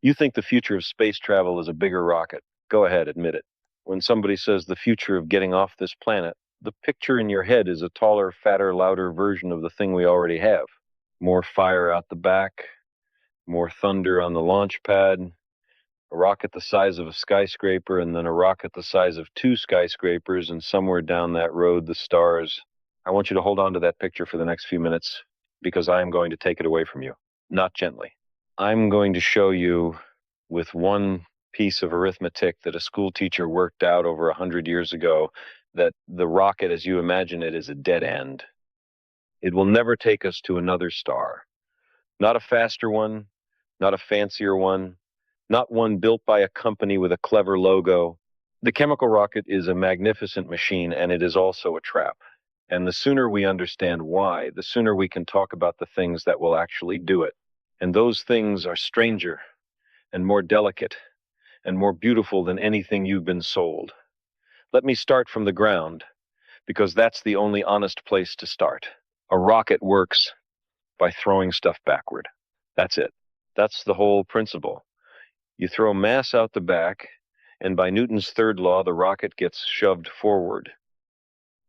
You think the future of space travel is a bigger rocket. Go ahead, admit it. When somebody says the future of getting off this planet, the picture in your head is a taller, fatter, louder version of the thing we already have. More fire out the back, more thunder on the launch pad, a rocket the size of a skyscraper, and then a rocket the size of two skyscrapers, and somewhere down that road, the stars. I want you to hold on to that picture for the next few minutes because I am going to take it away from you, not gently. I'm going to show you with one piece of arithmetic that a school teacher worked out over 100 years ago that the rocket, as you imagine it, is a dead end. It will never take us to another star. Not a faster one, not a fancier one, not one built by a company with a clever logo. The chemical rocket is a magnificent machine, and it is also a trap. And the sooner we understand why, the sooner we can talk about the things that will actually do it. And those things are stranger and more delicate and more beautiful than anything you've been sold. Let me start from the ground, because that's the only honest place to start. A rocket works by throwing stuff backward. That's it. That's the whole principle. You throw mass out the back, and by Newton's third law, the rocket gets shoved forward.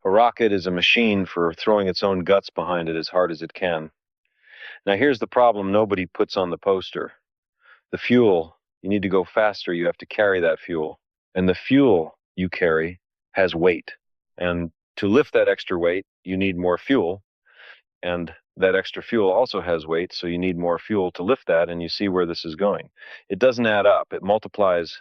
A rocket is a machine for throwing its own guts behind it as hard as it can. Now here's the problem nobody puts on the poster. The fuel. You need to go faster, you have to carry that fuel. And the fuel you carry has weight. And to lift that extra weight, you need more fuel. And that extra fuel also has weight, so you need more fuel to lift that, and you see where this is going. It doesn't add up, it multiplies.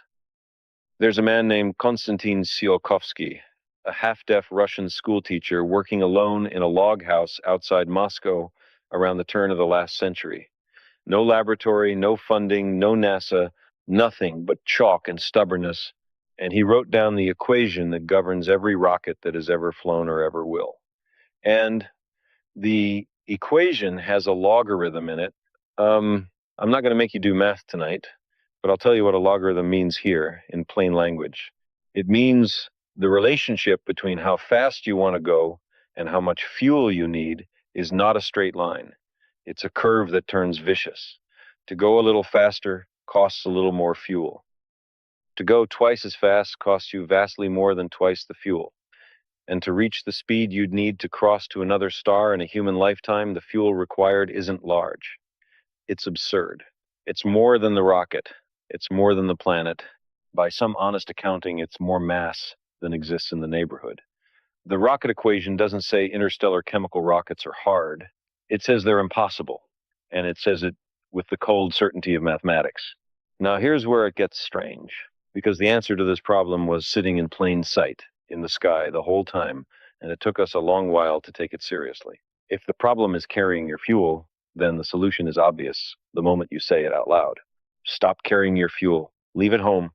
There's a man named Konstantin Tsiolkovsky, a half-deaf Russian schoolteacher working alone in a log house outside Moscow around the turn of the last century. No laboratory, no funding, no NASA, nothing but chalk and stubbornness, and he wrote down the equation that governs every rocket that has ever flown or ever will. And the equation has a logarithm in it. I'm not going to make you do math tonight, but I'll tell you what a logarithm means here in plain language. It means the relationship between how fast you want to go and how much fuel you need is not a straight line. It's a curve that turns vicious. To go a little faster costs a little more fuel. To go twice as fast costs you vastly more than twice the fuel. And to reach the speed you'd need to cross to another star in a human lifetime, the fuel required isn't large. It's absurd. It's more than the rocket. It's more than the planet. By some honest accounting, it's more mass than exists in the neighborhood. The rocket equation doesn't say interstellar chemical rockets are hard. It says they're impossible, and it says it with the cold certainty of mathematics. Now here's where it gets strange, because the answer to this problem was sitting in plain sight in the sky the whole time, and it took us a long while to take it seriously. If the problem is carrying your fuel, then the solution is obvious the moment you say it out loud. Stop carrying your fuel. Leave it home.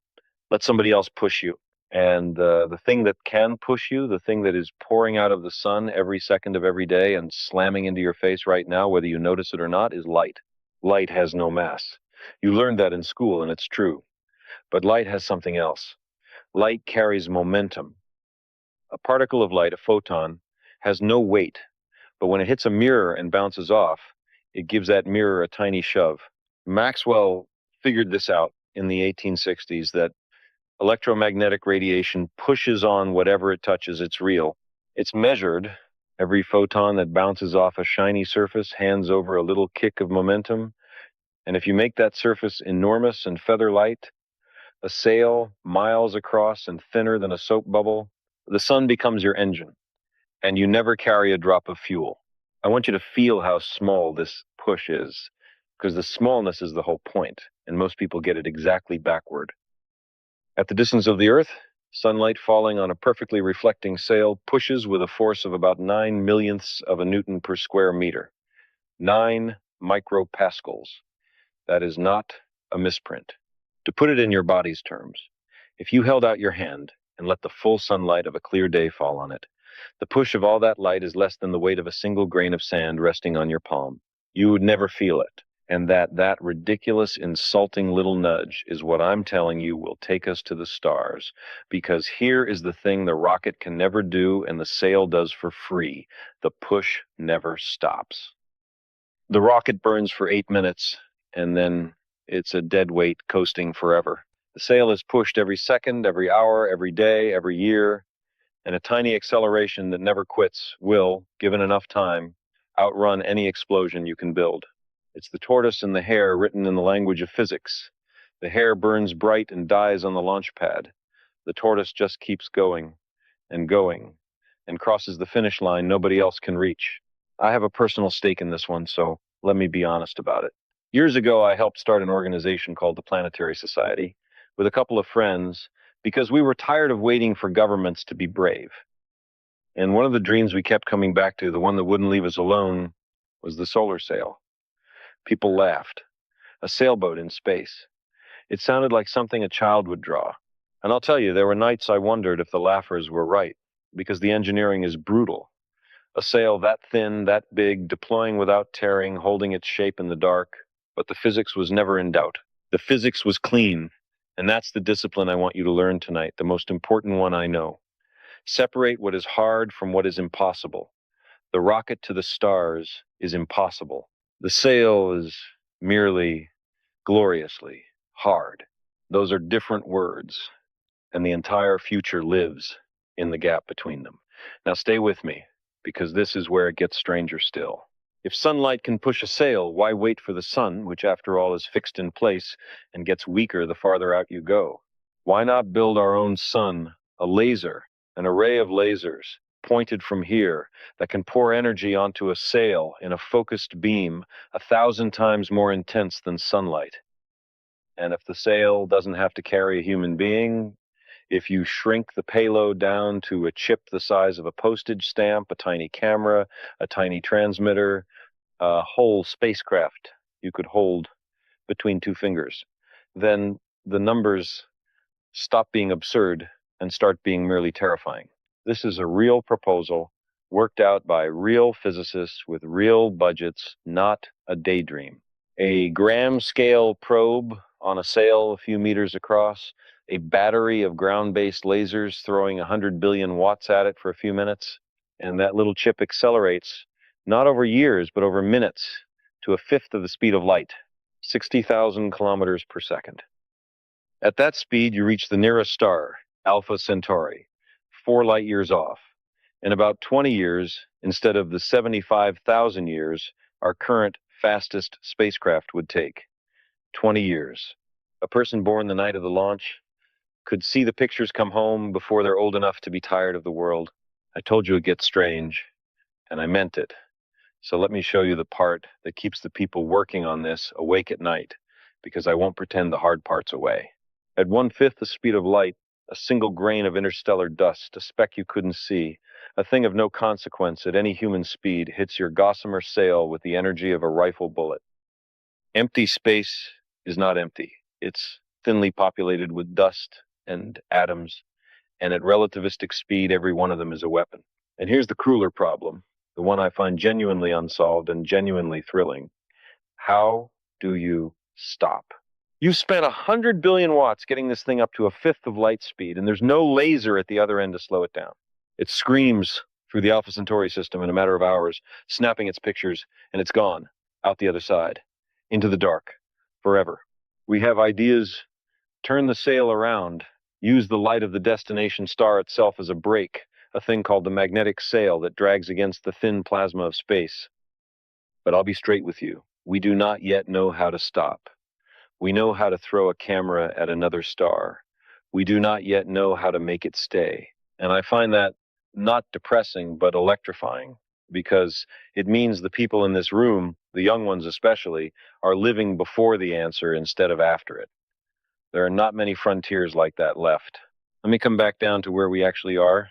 Let somebody else push you. And the thing that can push you, the thing that is pouring out of the sun every second of every day and slamming into your face right now, whether you notice it or not, is light. Light has no mass. You learned that in school, and it's true. But light has something else. Light carries momentum. A particle of light, a photon, has no weight, but when it hits a mirror and bounces off, it gives that mirror a tiny shove. Maxwell figured this out in the 1860s, that electromagnetic radiation pushes on whatever it touches. It's real. It's measured. Every photon that bounces off a shiny surface hands over a little kick of momentum. And if you make that surface enormous and feather light, a sail miles across and thinner than a soap bubble, the sun becomes your engine, and you never carry a drop of fuel. I want you to feel how small this push is, because the smallness is the whole point, and most people get it exactly backward. At the distance of the Earth, sunlight falling on a perfectly reflecting sail pushes with a force of about 9 millionths of a Newton per square meter. 9 micropascals. That is not a misprint. To put it in your body's terms, if you held out your hand and let the full sunlight of a clear day fall on it, the push of all that light is less than the weight of a single grain of sand resting on your palm. You would never feel it. And that ridiculous, insulting little nudge is what I'm telling you will take us to the stars. Because here is the thing the rocket can never do and the sail does for free. The push never stops. The rocket burns for 8 minutes, and then It's a dead weight coasting forever. The sail is pushed every second, every hour, every day, every year, and a tiny acceleration that never quits will, given enough time, outrun any explosion you can build. It's the tortoise and the hare written in the language of physics. The hare burns bright and dies on the launch pad. The tortoise just keeps going and going and crosses the finish line nobody else can reach. I have a personal stake in this one, so let me be honest about it. Years ago, I helped start an organization called the Planetary Society with a couple of friends because we were tired of waiting for governments to be brave. And one of the dreams we kept coming back to, the one that wouldn't leave us alone, was the solar sail. People laughed. A sailboat in space. It sounded like something a child would draw. And I'll tell you, there were nights I wondered if the laughers were right, because the engineering is brutal. A sail that thin, that big, deploying without tearing, holding its shape in the dark. But the physics was never in doubt. The physics was clean. And that's the discipline I want you to learn tonight, the most important one I know. Separate what is hard from what is impossible. The rocket to the stars is impossible. The sail is merely gloriously hard. Those are different words, and the entire future lives in the gap between them. Now stay with me, because this is where it gets stranger still. If sunlight can push a sail, why wait for the sun, which after all is fixed in place and gets weaker the farther out you go? Why not build our own sun, a laser, an array of lasers, pointed from here, that can pour energy onto a sail in a focused beam 1,000 times more intense than sunlight? And if the sail doesn't have to carry a human being, if you shrink the payload down to a chip the size of a postage stamp, a tiny camera, a tiny transmitter, a whole spacecraft you could hold between two fingers, then the numbers stop being absurd and start being merely terrifying. This is a real proposal worked out by real physicists with real budgets, not a daydream. A gram scale probe on a sail a few meters across, a battery of ground-based lasers throwing 100 billion watts at it for a few minutes, and that little chip accelerates not over years, but over minutes to a fifth of the speed of light, 60,000 kilometers per second. At that speed, you reach the nearest star, Alpha Centauri, 4 light years off. In about 20 years, instead of the 75,000 years our current fastest spacecraft would take. 20 years. A person born the night of the launch could see the pictures come home before they're old enough to be tired of the world. I told you it gets strange, and I meant it. So let me show you the part that keeps the people working on this awake at night, because I won't pretend the hard part's away. At 1/5 the speed of light, a single grain of interstellar dust, a speck you couldn't see, a thing of no consequence at any human speed, hits your gossamer sail with the energy of a rifle bullet. Empty space is not empty. It's thinly populated with dust and atoms, and at relativistic speed, every one of them is a weapon. And here's the crueler problem, the one I find genuinely unsolved and genuinely thrilling. How do you stop? You've spent 100 billion watts getting this thing up to a fifth of light speed, and there's no laser at the other end to slow it down. It screams through the Alpha Centauri system in a matter of hours, snapping its pictures, and it's gone, out the other side, into the dark, forever. We have ideas. Turn the sail around. Use the light of the destination star itself as a brake, a thing called the magnetic sail that drags against the thin plasma of space. But I'll be straight with you. We do not yet know how to stop. We know how to throw a camera at another star. We do not yet know how to make it stay. And I find that not depressing, but electrifying, because it means the people in this room, the young ones especially, are living before the answer instead of after it. There are not many frontiers like that left. Let me come back down to where we actually are,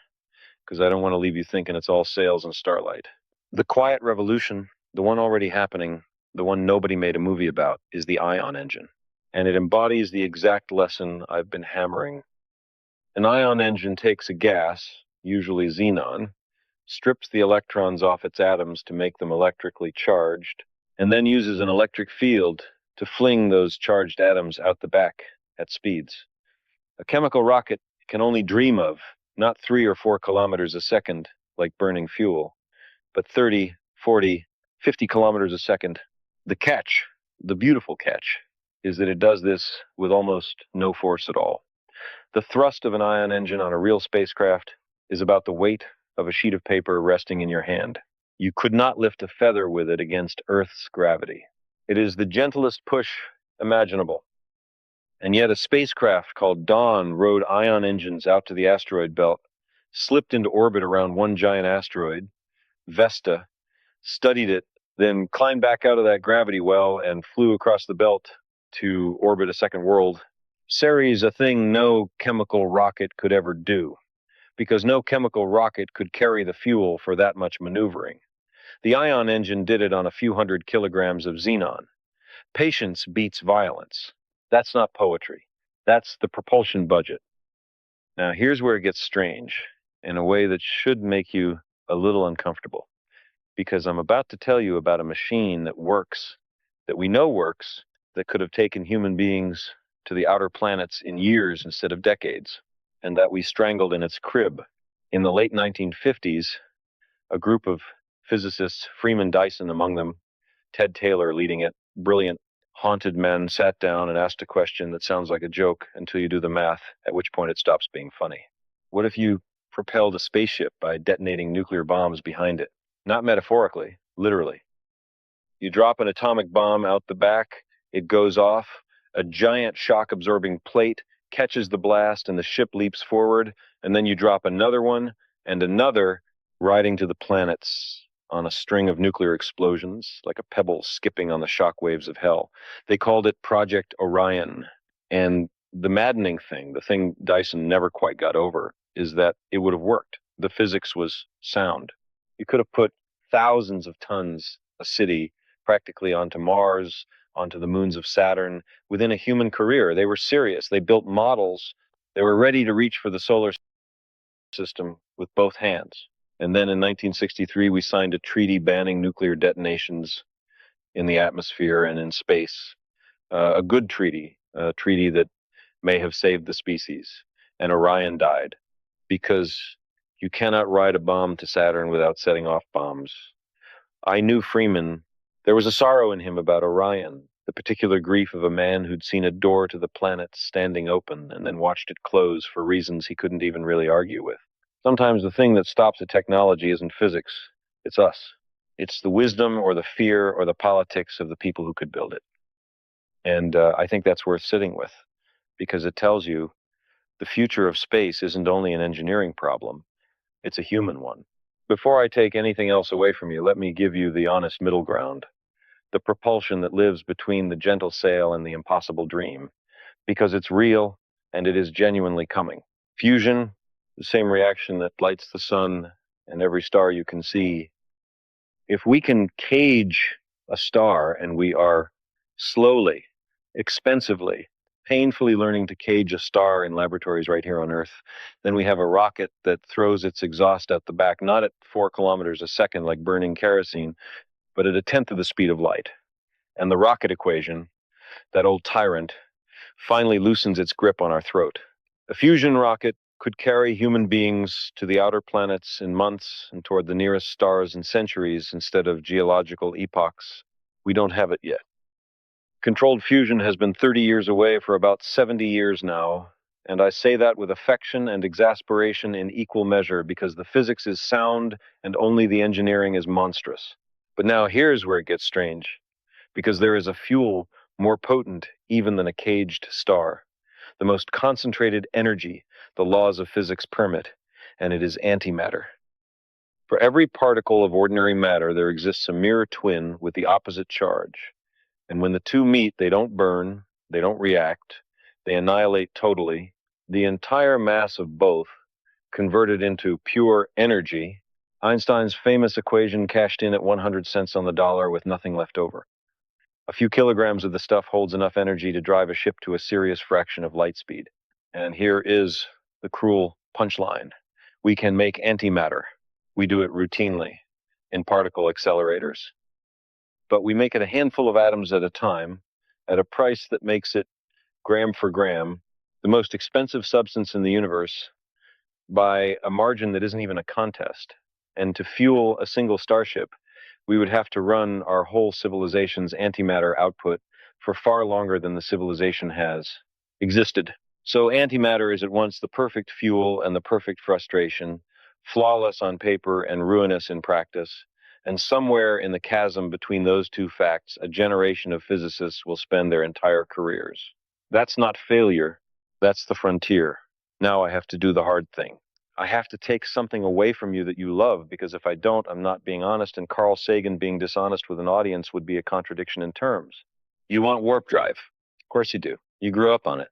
because I don't want to leave you thinking it's all sails and starlight. The quiet revolution, the one already happening, the one nobody made a movie about, is the ion engine. And it embodies the exact lesson I've been hammering. An ion engine takes a gas, usually xenon, strips the electrons off its atoms to make them electrically charged, and then uses an electric field to fling those charged atoms out the back at speeds a chemical rocket can only dream of, not 3 or 4 kilometers a second like burning fuel, but 30, 40, 50 kilometers a second. The catch, the beautiful catch, is that it does this with almost no force at all. The thrust of an ion engine on a real spacecraft is about the weight of a sheet of paper resting in your hand. You could not lift a feather with it against Earth's gravity. It is the gentlest push imaginable. And yet a spacecraft called Dawn rode ion engines out to the asteroid belt, slipped into orbit around one giant asteroid, Vesta, studied it, then climbed back out of that gravity well and flew across the belt to orbit a second world. Ceres, a thing no chemical rocket could ever do, because no chemical rocket could carry the fuel for that much maneuvering. The ion engine did it on a few hundred kilograms of xenon. Patience beats violence. That's not poetry. That's the propulsion budget. Now, here's where it gets strange in a way that should make you a little uncomfortable, because I'm about to tell you about a machine that works, that we know works, that could have taken human beings to the outer planets in years instead of decades, and that we strangled in its crib. In the late 1950s, a group of physicists, Freeman Dyson among them, Ted Taylor leading it, brilliant, haunted men, sat down and asked a question that sounds like a joke until you do the math, at which point it stops being funny. What if you propelled a spaceship by detonating nuclear bombs behind it? Not metaphorically, literally. You drop an atomic bomb out the back, it goes off, a giant shock-absorbing plate catches the blast and the ship leaps forward, and then you drop another one and another, riding to the planets on a string of nuclear explosions, like a pebble skipping on the shock waves of hell. They called it Project Orion. And the maddening thing, the thing Dyson never quite got over, is that it would have worked. The physics was sound. You could have put thousands of tons, a city, practically onto Mars, onto the moons of Saturn, within a human career. They were serious. They built models. They were ready to reach for the solar system with both hands. And then in 1963, we signed a treaty banning nuclear detonations in the atmosphere and in space. A good treaty, a treaty that may have saved the species. And Orion died because you cannot ride a bomb to Saturn without setting off bombs. I knew Freeman. There was a sorrow in him about Orion, the particular grief of a man who'd seen a door to the planet standing open and then watched it close for reasons he couldn't even really argue with. Sometimes the thing that stops a technology isn't physics, it's us. It's the wisdom or the fear or the politics of the people who could build it. And I think that's worth sitting with, because it tells you the future of space isn't only an engineering problem, it's a human one. Before I take anything else away from you, let me give you the honest middle ground, the propulsion that lives between the gentle sail and the impossible dream, because it's real and it is genuinely coming. Fusion, the same reaction that lights the sun and every star you can see. If we can cage a star, and we are slowly, expensively, painfully learning to cage a star in laboratories right here on Earth, then we have a rocket that throws its exhaust out the back, not at 4 kilometers a second like burning kerosene, but at a tenth of the speed of light. And the rocket equation, that old tyrant, finally loosens its grip on our throat. A fusion rocket could carry human beings to the outer planets in months and toward the nearest stars in centuries instead of geological epochs. We don't have it yet. Controlled fusion has been 30 years away for about 70 years now, and I say that with affection and exasperation in equal measure, because the physics is sound and only the engineering is monstrous. But now here's where it gets strange, because there is a fuel more potent even than a caged star, the most concentrated energy the laws of physics permit, and it is antimatter. For every particle of ordinary matter, there exists a mirror twin with the opposite charge. And when the two meet, they don't burn, they don't react, they annihilate totally. The entire mass of both, converted into pure energy, Einstein's famous equation cashed in at 100 cents on the dollar with nothing left over. A few kilograms of the stuff holds enough energy to drive a ship to a serious fraction of light speed. And here is the cruel punchline. We can make antimatter. We do it routinely in particle accelerators. But we make it a handful of atoms at a time at a price that makes it, gram for gram, the most expensive substance in the universe by a margin that isn't even a contest. And to fuel a single starship, we would have to run our whole civilization's antimatter output for far longer than the civilization has existed. So antimatter is at once the perfect fuel and the perfect frustration, flawless on paper and ruinous in practice. And somewhere in the chasm between those two facts, a generation of physicists will spend their entire careers. That's not failure, that's the frontier. Now I have to do the hard thing. I have to take something away from you that you love, because if I don't, I'm not being honest, and Carl Sagan being dishonest with an audience would be a contradiction in terms. You want warp drive. Of course you do. You grew up on it.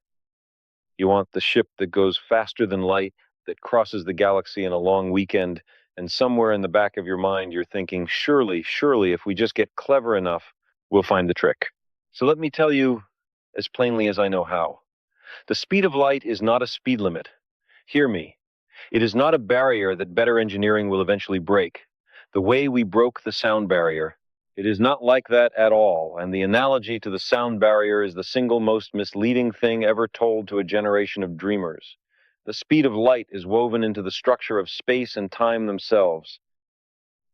You want the ship that goes faster than light, that crosses the galaxy in a long weekend, and somewhere in the back of your mind, you're thinking, surely, surely, if we just get clever enough, we'll find the trick. So let me tell you as plainly as I know how. The speed of light is not a speed limit. Hear me. It is not a barrier that better engineering will eventually break. The way we broke the sound barrier, it is not like that at all, and the analogy to the sound barrier is the single most misleading thing ever told to a generation of dreamers. The speed of light is woven into the structure of space and time themselves.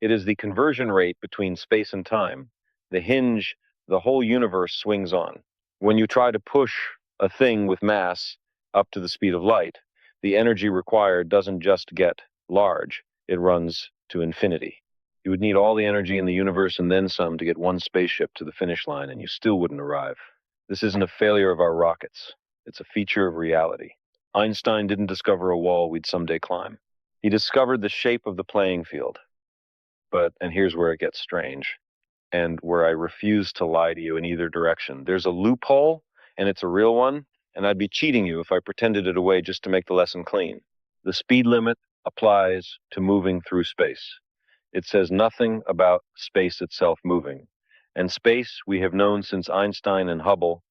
It is the conversion rate between space and time, the hinge the whole universe swings on. When you try to push a thing with mass up to the speed of light, the energy required doesn't just get large, it runs to infinity. You would need all the energy in the universe and then some to get one spaceship to the finish line, and you still wouldn't arrive. This isn't a failure of our rockets. It's a feature of reality. Einstein didn't discover a wall we'd someday climb. He discovered the shape of the playing field. And here's where it gets strange, and where I refuse to lie to you in either direction. There's a loophole, and it's a real one, and I'd be cheating you if I pretended it away just to make the lesson clean. The speed limit applies to moving through space. It says nothing about space itself moving. And space, we have known since Einstein and Hubble,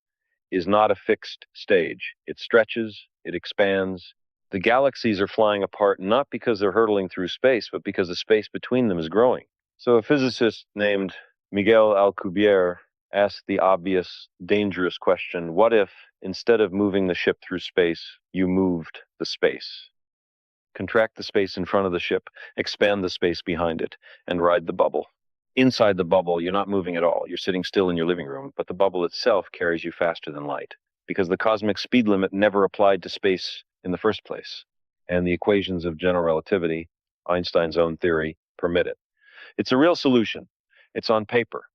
is not a fixed stage. It stretches, it expands. The galaxies are flying apart not because they're hurtling through space, but because the space between them is growing. So a physicist named Miguel Alcubierre asked the obvious, dangerous question, what if, instead of moving the ship through space, you moved the space? Contract the space in front of the ship, expand the space behind it, and ride the bubble. Inside the bubble, you're not moving at all. You're sitting still in your living room, but the bubble itself carries you faster than light, because the cosmic speed limit never applied to space in the first place, and the equations of general relativity, Einstein's own theory, permit it. It's a real solution. It's on paper.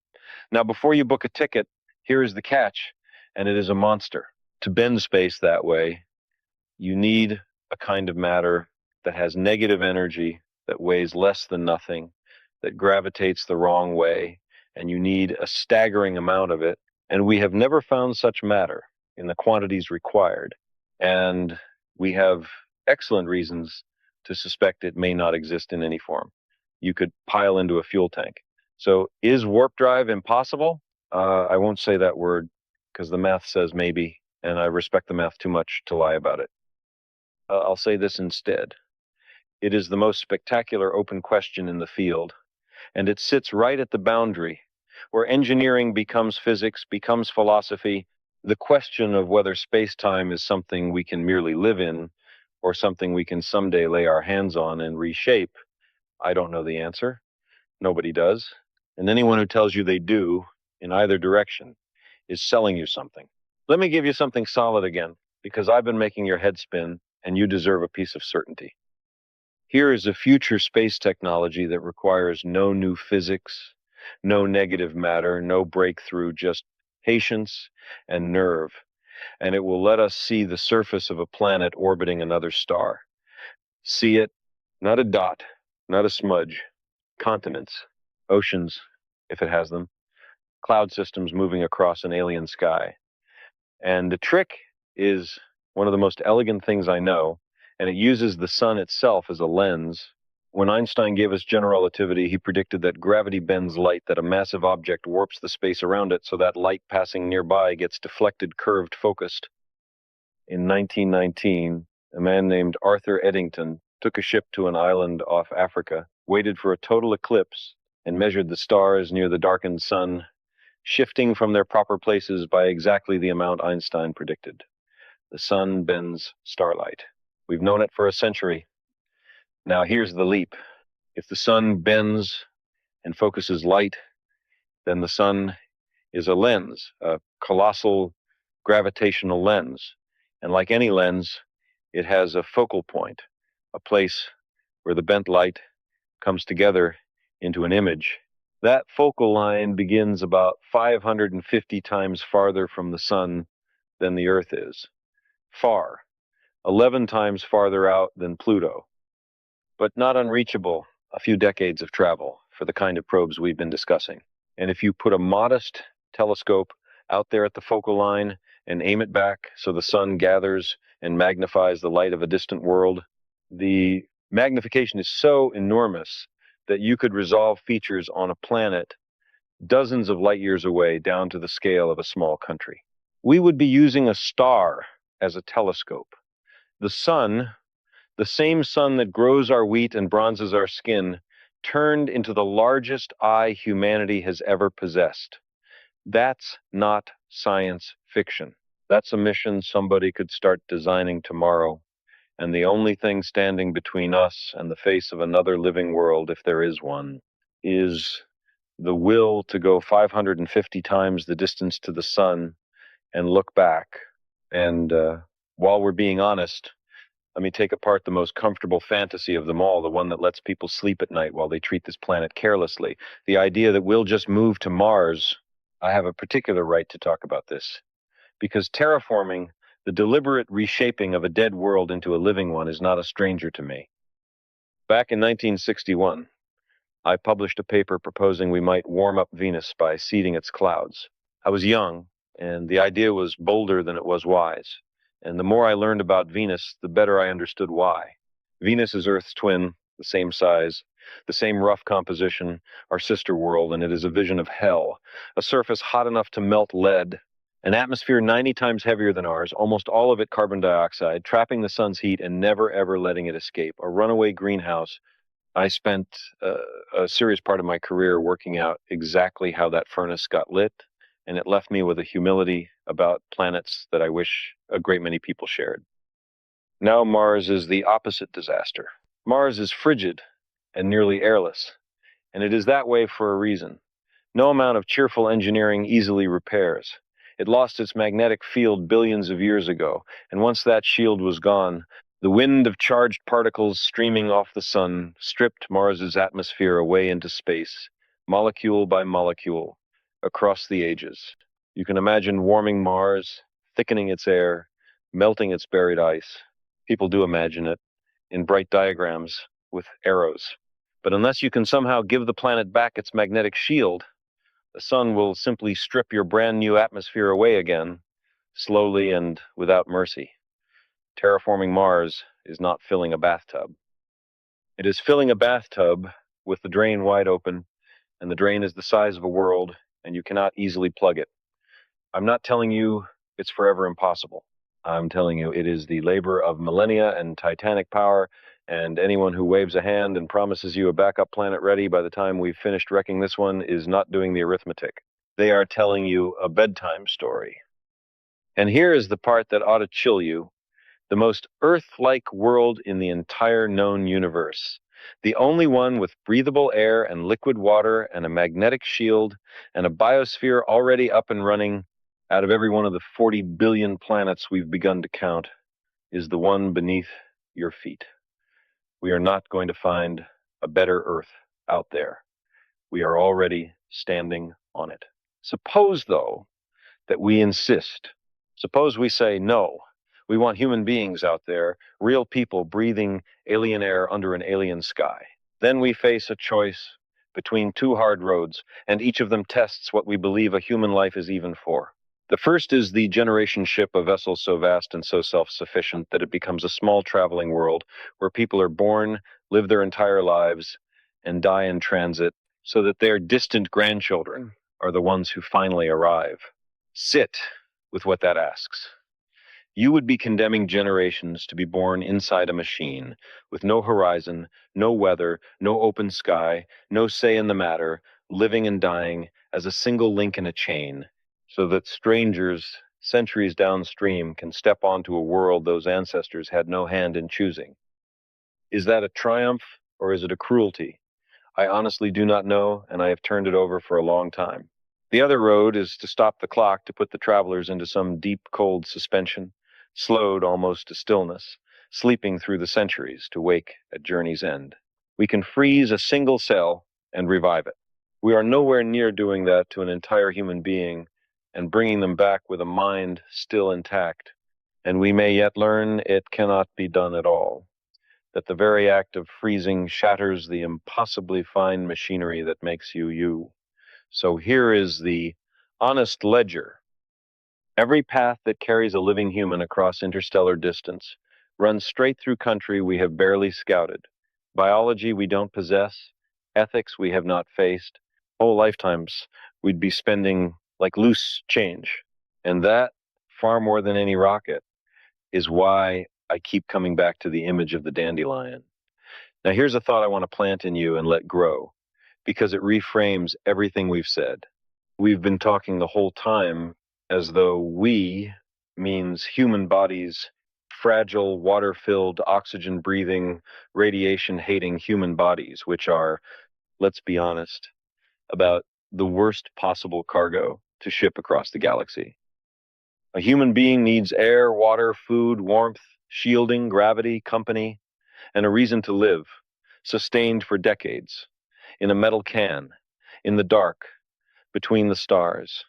Now, before you book a ticket, here is the catch, and it is a monster. To bend space that way, you need a kind of matter that has negative energy, that weighs less than nothing, that gravitates the wrong way, and you need a staggering amount of it. And we have never found such matter in the quantities required. And we have excellent reasons to suspect it may not exist in any form. You could pile into a fuel tank. So is warp drive impossible? I won't say that word because the math says maybe, and I respect the math too much to lie about it. I'll say this instead. It is the most spectacular open question in the field, and it sits right at the boundary where engineering becomes physics, becomes philosophy. The question of whether space-time is something we can merely live in or something we can someday lay our hands on and reshape, I don't know the answer. Nobody does. And anyone who tells you they do, in either direction, is selling you something. Let me give you something solid again, because I've been making your head spin, and you deserve a piece of certainty. Here is a future space technology that requires no new physics, no negative matter, no breakthrough, just patience and nerve. And it will let us see the surface of a planet orbiting another star. See it, not a dot, not a smudge, continents, oceans, if it has them, cloud systems moving across an alien sky. And the trick is one of the most elegant things I know, and it uses the sun itself as a lens. When Einstein gave us general relativity, he predicted that gravity bends light, that a massive object warps the space around it so that light passing nearby gets deflected, curved, focused. In 1919, a man named Arthur Eddington took a ship to an island off Africa, waited for a total eclipse, and measured the stars near the darkened sun, shifting from their proper places by exactly the amount Einstein predicted. The sun bends starlight. We've known it for a century. Now here's the leap. If the sun bends and focuses light, then the sun is a lens, a colossal gravitational lens. And like any lens, it has a focal point, a place where the bent light comes together into an image. That focal line begins about 550 times farther from the sun than the Earth is. Far, 11 times farther out than Pluto, but not unreachable a few decades of travel for the kind of probes we've been discussing. And if you put a modest telescope out there at the focal line and aim it back so the sun gathers and magnifies the light of a distant world, the magnification is so enormous that you could resolve features on a planet dozens of light years away down to the scale of a small country. We would be using a star as a telescope. The sun, the same sun that grows our wheat and bronzes our skin, turned into the largest eye humanity has ever possessed. That's not science fiction. That's a mission somebody could start designing tomorrow. And the only thing standing between us and the face of another living world, if there is one, is the will to go 550 times the distance to the sun and look back. And while we're being honest, let me take apart the most comfortable fantasy of them all, the one that lets people sleep at night while they treat this planet carelessly. The idea that we'll just move to Mars. I have a particular right to talk about this, because terraforming, the deliberate reshaping of a dead world into a living one, is not a stranger to me. Back in 1961, I published a paper proposing we might warm up Venus by seeding its clouds. I was young, and the idea was bolder than it was wise. And the more I learned about Venus, the better I understood why. Venus is Earth's twin, the same size, the same rough composition, our sister world, and it is a vision of hell. A surface hot enough to melt lead, an atmosphere 90 times heavier than ours, almost all of it carbon dioxide, trapping the sun's heat and never ever letting it escape. A runaway greenhouse. I spent a serious part of my career working out exactly how that furnace got lit, and it left me with a humility about planets that I wish a great many people shared. Now Mars is the opposite disaster. Mars is frigid and nearly airless, and it is that way for a reason. No amount of cheerful engineering easily repairs. It lost its magnetic field billions of years ago, and once that shield was gone, the wind of charged particles streaming off the sun stripped Mars's atmosphere away into space, molecule by molecule, across the ages. You can imagine warming Mars, thickening its air, melting its buried ice. People do imagine it in bright diagrams with arrows. But unless you can somehow give the planet back its magnetic shield, the sun will simply strip your brand new atmosphere away again, slowly and without mercy. Terraforming Mars is not filling a bathtub. It is filling a bathtub with the drain wide open, and the drain is the size of a world, and you cannot easily plug it. I'm not telling you it's forever impossible. I'm telling you it is the labor of millennia and titanic power, and anyone who waves a hand and promises you a backup planet ready by the time we've finished wrecking this one is not doing the arithmetic. They are telling you a bedtime story. And here is the part that ought to chill you. The most Earth-like world in the entire known universe. The only one with breathable air and liquid water and a magnetic shield and a biosphere already up and running out of every one of the 40 billion planets we've begun to count is the one beneath your feet. We are not going to find a better Earth out there. We are already standing on it. Suppose, though, that we insist. Suppose we say no. We want human beings out there, real people breathing alien air under an alien sky. Then we face a choice between two hard roads, and each of them tests what we believe a human life is even for. The first is the generation ship, a vessel so vast and so self-sufficient that it becomes a small traveling world where people are born, live their entire lives, and die in transit, so that their distant grandchildren are the ones who finally arrive. Sit with what that asks. You would be condemning generations to be born inside a machine, with no horizon, no weather, no open sky, no say in the matter, living and dying as a single link in a chain, so that strangers centuries downstream can step onto a world those ancestors had no hand in choosing. Is that a triumph, or is it a cruelty? I honestly do not know, and I have turned it over for a long time. The other road is to stop the clock, to put the travelers into some deep, cold suspension, slowed almost to stillness, sleeping through the centuries to wake at journey's end. We can freeze a single cell and revive it. We are nowhere near doing that to an entire human being and bringing them back with a mind still intact. And we may yet learn it cannot be done at all, that the very act of freezing shatters the impossibly fine machinery that makes you you. So here is the honest ledger. Every path that carries a living human across interstellar distance runs straight through country we have barely scouted, biology we don't possess, ethics we have not faced, whole lifetimes we'd be spending like loose change. And that, far more than any rocket, is why I keep coming back to the image of the dandelion. Now, here's a thought I want to plant in you and let grow, because it reframes everything we've said. We've been talking the whole time as though we means human bodies, fragile, water filled, oxygen breathing, radiation hating human bodies, which are, let's be honest, about the worst possible cargo to ship across the galaxy. A human being needs air, water, food, warmth, shielding, gravity, company, and a reason to live, sustained for decades, in a metal can, in the dark, between the stars.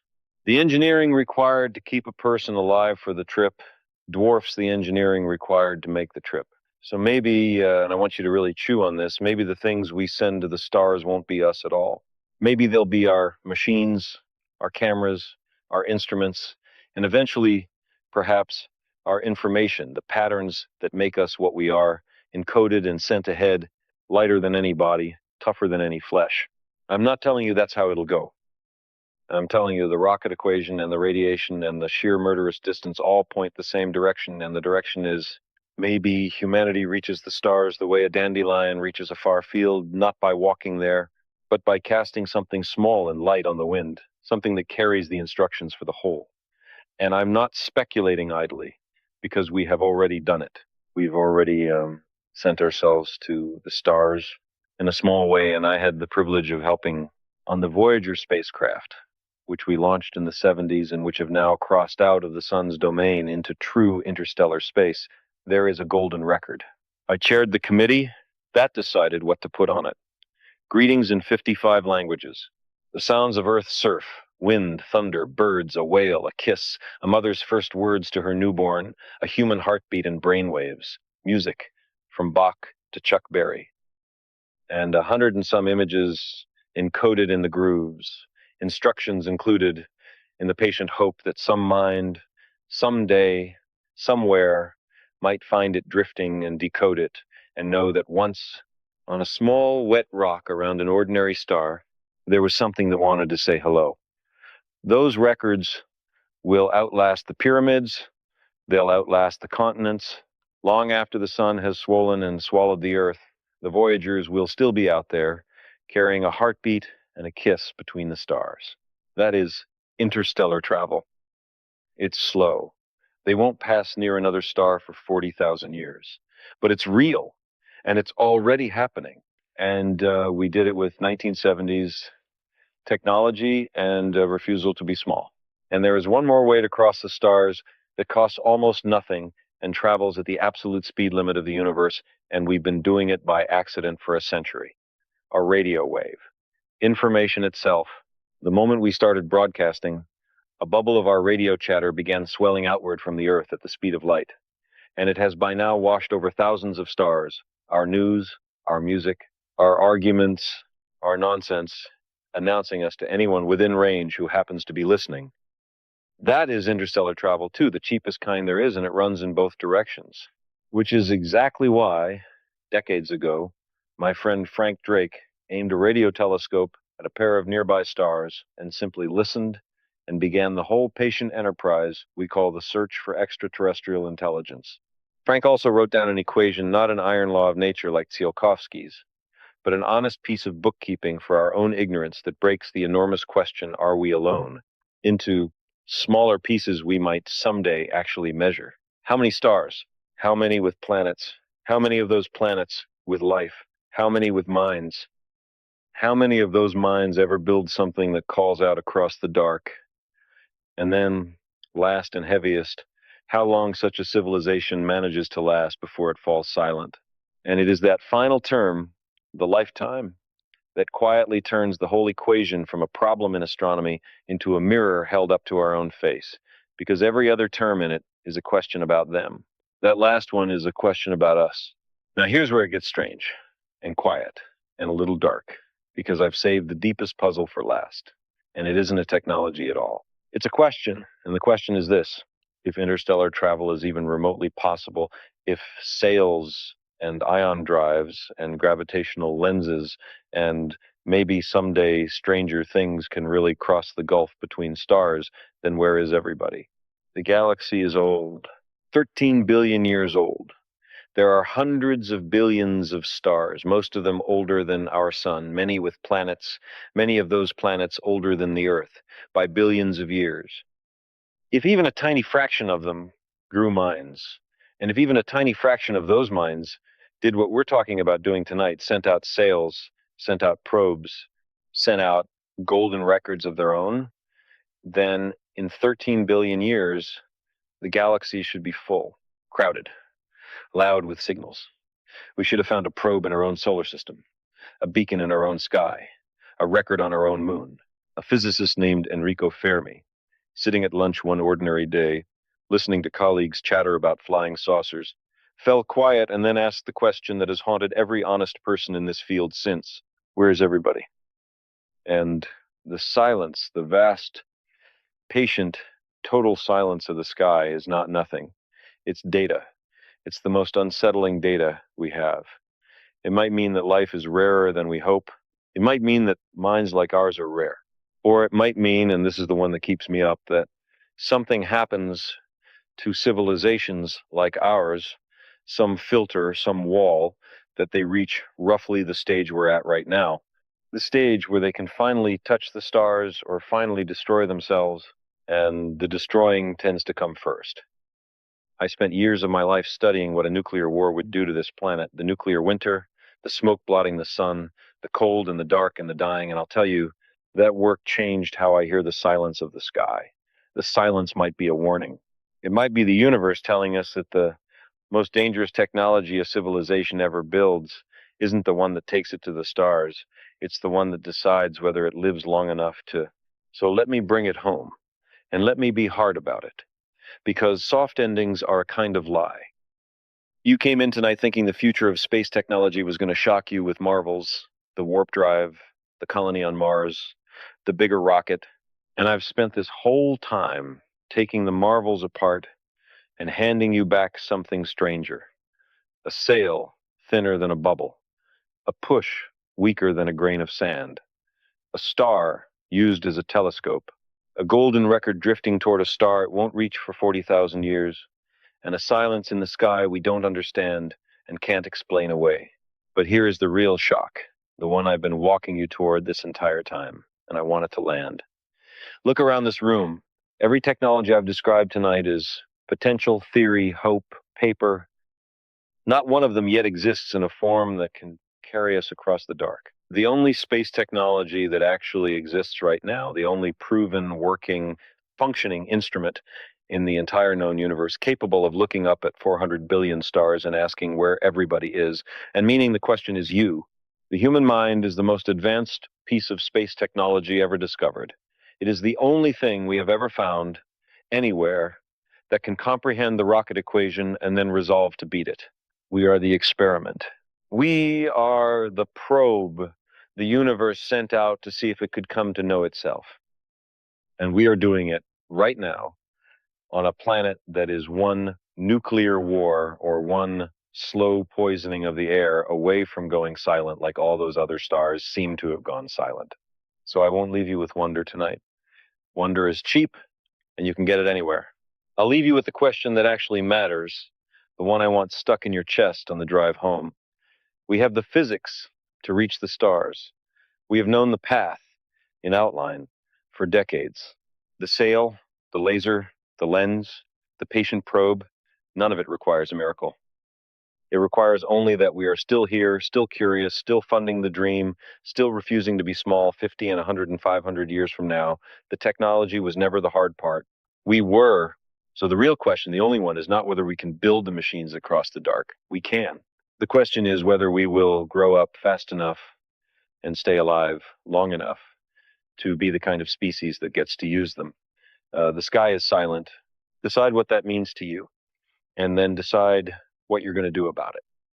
The engineering required to keep a person alive for the trip dwarfs the engineering required to make the trip. So maybe, and I want you to really chew on this, maybe the things we send to the stars won't be us at all. Maybe they'll be our machines, our cameras, our instruments, and eventually, perhaps, our information, the patterns that make us what we are, encoded and sent ahead, lighter than any body, tougher than any flesh. I'm not telling you that's how it'll go. I'm telling you the rocket equation and the radiation and the sheer murderous distance all point the same direction, and the direction is maybe humanity reaches the stars the way a dandelion reaches a far field, not by walking there, but by casting something small and light on the wind, something that carries the instructions for the whole. And I'm not speculating idly, because we have already done it. We've already sent ourselves to the stars in a small way, and I had the privilege of helping on the Voyager spacecraft, which we launched in the 70s and which have now crossed out of the sun's domain into true interstellar space. There is a golden record. I chaired the committee that decided what to put on it. Greetings in 55 languages. The sounds of Earth's surf, wind, thunder, birds, a whale, a kiss, a mother's first words to her newborn, a human heartbeat and brainwaves, music, from Bach to Chuck Berry, and 100 and some images encoded in the grooves, instructions included in the patient hope that some mind, someday, somewhere, might find it drifting and decode it and know that once, on a small wet rock around an ordinary star, there was something that wanted to say hello. Those records will outlast the pyramids, they'll outlast the continents. Long after the sun has swollen and swallowed the earth, the Voyagers will still be out there, carrying a heartbeat and a kiss between the stars. That is interstellar travel. It's slow. They won't pass near another star for 40,000 years. But it's real, and it's already happening. And we did it with 1970s technology and a refusal to be small. And there is one more way to cross the stars that costs almost nothing and travels at the absolute speed limit of the universe, and we've been doing it by accident for a century. A radio wave. Information itself. The moment we started broadcasting, a bubble of our radio chatter began swelling outward from the Earth at the speed of light, and it has by now washed over thousands of stars. Our news, our music, our arguments, our nonsense, announcing us to anyone within range who happens to be listening. That is interstellar travel, too, the cheapest kind there is, and it runs in both directions, which is exactly why, decades ago, my friend Frank Drake aimed a radio telescope at a pair of nearby stars and simply listened and began the whole patient enterprise we call the search for extraterrestrial intelligence. Frank also wrote down an equation, not an iron law of nature like Tsiolkovsky's, but an honest piece of bookkeeping for our own ignorance that breaks the enormous question, are we alone, into smaller pieces we might someday actually measure. How many stars? How many with planets? How many of those planets with life? How many with minds? How many of those minds ever build something that calls out across the dark? And then, last and heaviest, how long such a civilization manages to last before it falls silent? And it is that final term, the lifetime, that quietly turns the whole equation from a problem in astronomy into a mirror held up to our own face, because every other term in it is a question about them. That last one is a question about us. Now, here's where it gets strange and quiet and a little dark, because I've saved the deepest puzzle for last, and it isn't a technology at all. It's a question, and the question is this: if interstellar travel is even remotely possible, if sails and ion drives and gravitational lenses and maybe someday stranger things can really cross the gulf between stars, then where is everybody? The galaxy is old, 13 billion years old. There are hundreds of billions of stars, most of them older than our sun, many with planets, many of those planets older than the Earth by billions of years. If even a tiny fraction of them grew minds, and if even a tiny fraction of those minds did what we're talking about doing tonight, sent out sails, sent out probes, sent out golden records of their own, then in 13 billion years, the galaxy should be full, crowded, loud with signals. We should have found a probe in our own solar system, a beacon in our own sky, a record on our own moon. A physicist named Enrico Fermi, sitting at lunch one ordinary day, listening to colleagues chatter about flying saucers, fell quiet and then asked the question that has haunted every honest person in this field since: where is everybody? And the silence, the vast, patient, total silence of the sky is not nothing. It's data. It's the most unsettling data we have. It might mean that life is rarer than we hope. It might mean that minds like ours are rare. Or it might mean, and this is the one that keeps me up, that something happens to civilizations like ours, some filter, some wall, that they reach roughly the stage we're at right now. The stage where they can finally touch the stars or finally destroy themselves, and the destroying tends to come first. I spent years of my life studying what a nuclear war would do to this planet, the nuclear winter, the smoke blotting the sun, the cold and the dark and the dying, and I'll tell you, that work changed how I hear the silence of the sky. The silence might be a warning. It might be the universe telling us that the most dangerous technology a civilization ever builds isn't the one that takes it to the stars. It's the one that decides whether it lives long enough to. So let me bring it home, and let me be hard about it, because soft endings are a kind of lie. You came in tonight thinking the future of space technology was going to shock you with marvels, the warp drive, the colony on Mars, the bigger rocket, and I've spent this whole time taking the marvels apart and handing you back something stranger: a sail thinner than a bubble, a push weaker than a grain of sand, a star used as a telescope, a golden record drifting toward a star it won't reach for 40,000 years, and a silence in the sky we don't understand and can't explain away. But here is the real shock, the one I've been walking you toward this entire time, and I want it to land. Look around this room. Every technology I've described tonight is potential, theory, hope, paper. Not one of them yet exists in a form that can carry us across the dark. The only space technology that actually exists right now, the only proven, working, functioning instrument in the entire known universe capable of looking up at 400 billion stars and asking where everybody is, and meaning the question is you. The human mind is the most advanced piece of space technology ever discovered. It is the only thing we have ever found anywhere that can comprehend the rocket equation and then resolve to beat it. We are the experiment. We are the probe the universe sent out to see if it could come to know itself. And we are doing it right now on a planet that is one nuclear war or one slow poisoning of the air away from going silent, like all those other stars seem to have gone silent. So I won't leave you with wonder tonight. Wonder is cheap, and you can get it anywhere. I'll leave you with the question that actually matters, the one I want stuck in your chest on the drive home. We have the physics to reach the stars. We have known the path, in outline, for decades. The sail, the laser, the lens, the patient probe, none of it requires a miracle. It requires only that we are still here, still curious, still funding the dream, still refusing to be small 50 and 100 and 500 years from now. The technology was never the hard part. We were. So the real question, the only one, is not whether we can build the machines across the dark. We can. The question is whether we will grow up fast enough and stay alive long enough to be the kind of species that gets to use them. The sky is silent. Decide what that means to you, and then decide what you're going to do about it.